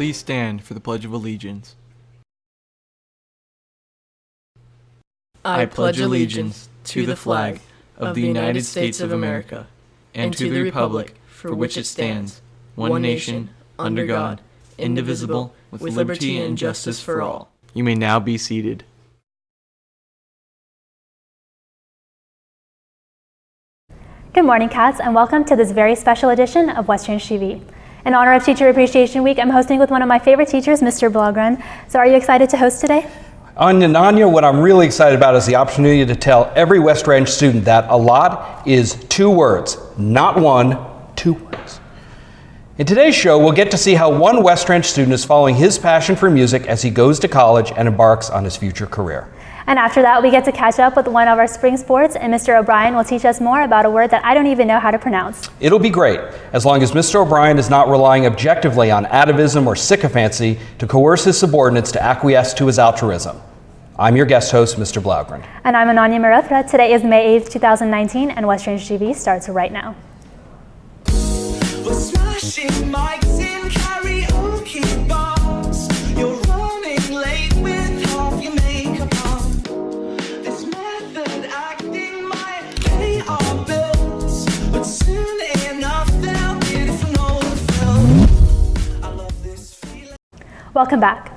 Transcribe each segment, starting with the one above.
Please stand for the Pledge of Allegiance. I pledge allegiance to the flag of the United States of America and to the republic for which it stands, one nation, under God, indivisible, with liberty and justice for all. You may now be seated. Good morning, Cats, and welcome to this very special edition of West Range TV. In honor of Teacher Appreciation Week, I'm hosting with one of my favorite teachers, Mr. Blaugrund. So are you excited to host today? Ananya, what I'm really excited about is the opportunity to tell every West Range student that a lot is 2 words, not 1, 2 words. In today's show, we'll get to see how one West Range student is following his passion for music as he goes to college and embarks on his future career. And after that, we get to catch up with one of our spring sports, and Mr. O'Brien will teach us more about a word that I don't even know how to pronounce. It'll be great, as long as Mr. O'Brien is not relying objectively on atavism or sycophancy to coerce his subordinates to acquiesce to his altruism. I'm your guest host, Mr. Blaugrund. And I'm Ananya Marothra. Today is May 8th, 2019, and West Range TV starts right now. We're smashing mics in karaoke bars. You're running late with half your makeup on. This method acting might pay our bills, but soon enough they'll get it from all the film. I love this feeling. Welcome back.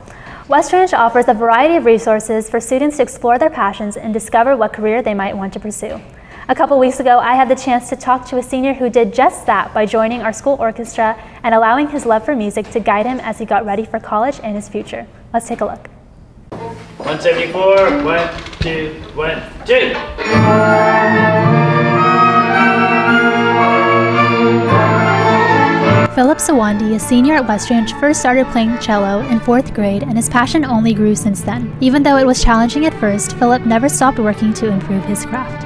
West Range offers a variety of resources for students to explore their passions and discover what career they might want to pursue. A couple weeks ago, I had the chance to talk to a senior who did just that by joining our school orchestra and allowing his love for music to guide him as he got ready for college and his future. Let's take a look. 174, 1, 2, 1, 2. Phillip Suwandi, a senior at West Range, first started playing cello in 4th grade, and his passion only grew since then. Even though it was challenging at first, Phillip never stopped working to improve his craft.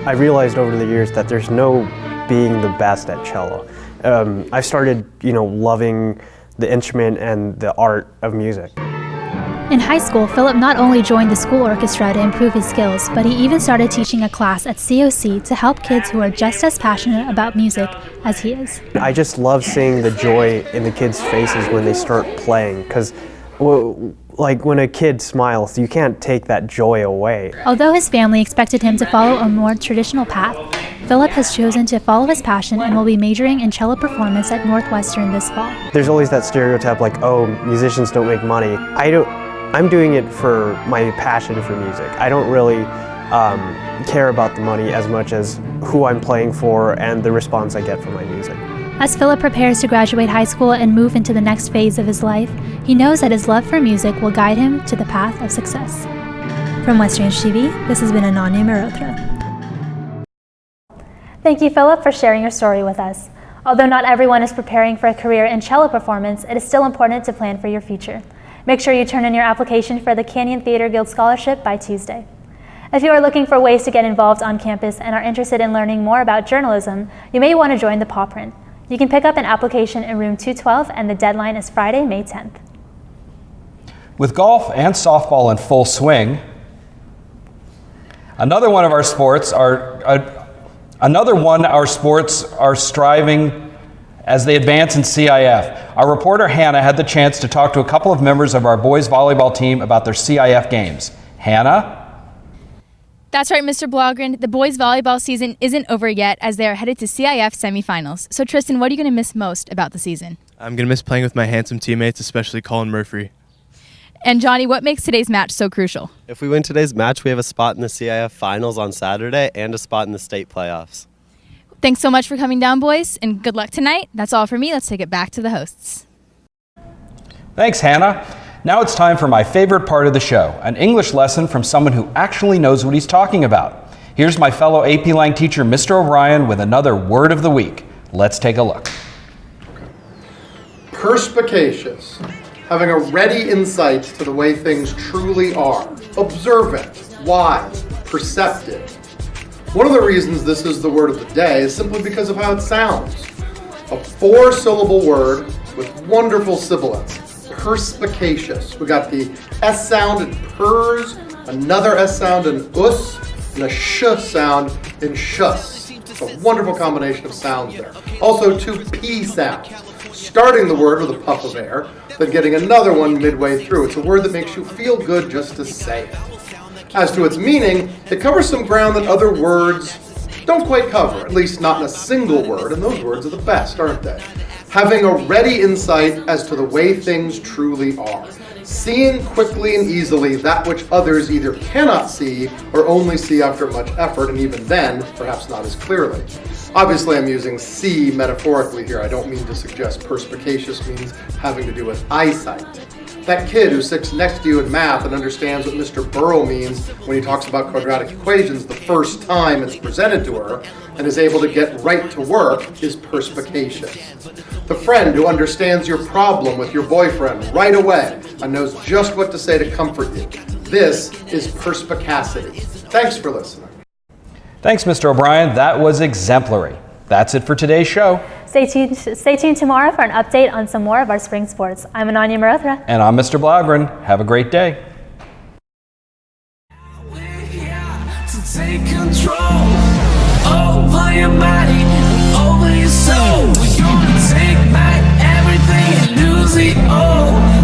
I realized over the years that there's no being the best at cello. I started, loving the instrument and the art of music. In high school, Phillip not only joined the school orchestra to improve his skills, but he even started teaching a class at COC to help kids who are just as passionate about music as he is. I just love seeing the joy in the kids' faces when they start playing, because like when a kid smiles, you can't take that joy away. Although his family expected him to follow a more traditional path, Phillip has chosen to follow his passion and will be majoring in cello performance at Northwestern this fall. There's always that stereotype like, oh, musicians don't make money. I'm doing it for my passion for music. I don't really care about the money as much as who I'm playing for and the response I get from my music. As Phillip prepares to graduate high school and move into the next phase of his life, he knows that his love for music will guide him to the path of success. From West Range TV, this has been Ananya Marothra. Thank you, Phillip, for sharing your story with us. Although not everyone is preparing for a career in cello performance, it is still important to plan for your future. Make sure you turn in your application for the Canyon Theater Guild Scholarship by Tuesday. If you are looking for ways to get involved on campus and are interested in learning more about journalism, you may want to join the Paw Print. You can pick up an application in room 212 and the deadline is Friday, May 10th. With golf and softball in full swing, another one our sports are striving as they advance in CIF. Our reporter Hannah had the chance to talk to a couple of members of our boys volleyball team about their CIF games. Hannah? That's right, Mr. Blaugrund. The boys volleyball season isn't over yet as they are headed to CIF semifinals. So Tristan, what are you going to miss most about the season? I'm going to miss playing with my handsome teammates, especially Colin Murphy. And Johnny, what makes today's match so crucial? If we win today's match, we have a spot in the CIF finals on Saturday and a spot in the state playoffs. Thanks so much for coming down, boys, and good luck tonight. That's all for me. Let's take it back to the hosts. Thanks, Hannah. Now it's time for my favorite part of the show, an English lesson from someone who actually knows what he's talking about. Here's my fellow AP Lang teacher, Mr. O'Brien, with another word of the week. Let's take a look. Perspicacious, having a ready insight to the way things truly are. Observant, wise, perceptive. One of the reasons this is the word of the day is simply because of how it sounds. A 4-syllable word with wonderful sibilants. Perspicacious. We got the S sound in pers, another S sound in us, and a sh sound in shus. It's a wonderful combination of sounds there. Also 2 P sounds. starting the word with a puff of air, then getting another one midway through. It's a word that makes you feel good just to say it. As to its meaning, it covers some ground that other words don't quite cover, at least not in a single word, and those words are the best, aren't they? Having a ready insight as to the way things truly are. Seeing quickly and easily that which others either cannot see or only see after much effort, and even then, perhaps not as clearly. Obviously, I'm using see metaphorically here. I don't mean to suggest perspicacious means having to do with eyesight. That kid who sits next to you in math and understands what Mr. Burrow means when he talks about quadratic equations the first time it's presented to her and is able to get right to work is perspicacious. The friend who understands your problem with your boyfriend right away and knows just what to say to comfort you. This is perspicacity. Thanks for listening. Thanks, Mr. O'Brien. That was exemplary. That's it for today's show. Stay tuned tomorrow for an update on some more of our spring sports. I'm Ananya Marothra. And I'm Mr. Blaugrund. Have a great day. Take control over your body and over your soul. We're gonna take back everything and lose it all.